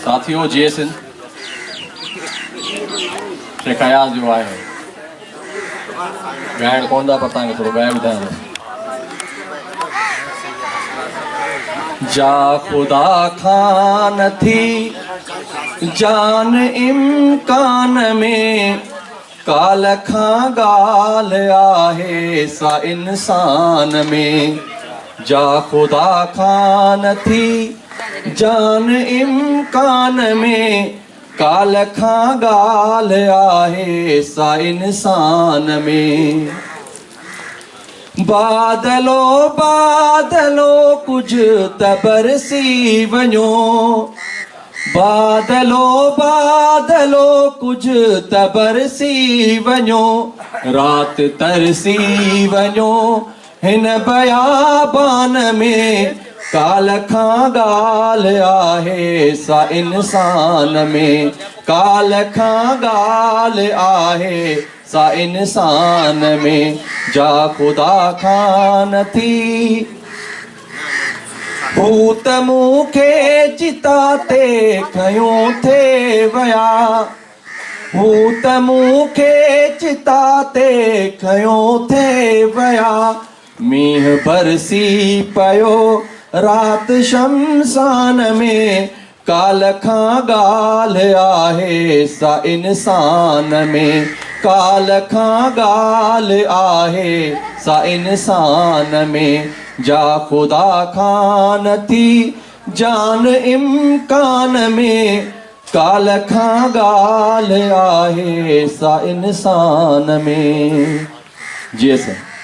साथियों जीएसएन शेख अयाज़ जो आहे ॻाइणु कोन था पर तव्हांखे थोरो ॻाए ॿुधायां जा ख़ुदा खां नथी जान इम्कान में काल खां ॻाल्हि आहे सा इंसान में जा ख़ुदा खां नथी जान इम्कान में काल खां ॻाल्हि आहे सा इंसान में बादलो बादलो कुझु त बरसी वञो बादलो बादलो कुझु त बरसी वञो राति तरसी वञो हिन बयाबान में काल खां ॻाल्हि आहे सा इंसान में काल खां ॻाल्हि आहे सा इंसान में जा ख़ुदा खां नथी भूत मूंखे चिता ते खयूं थे विया भूत मूंखे चिता ते खयूं थे विया मींहुं बरसी पियो राति शमशान में काल खां ॻाल्हि आहे सा इंसान में काल खां ॻाल्हि आहे सा इंसान में जा ख़ुदा खां नथी जान इम्कान में काल खां ॻाल्हि आहे सा इंसान में जी सर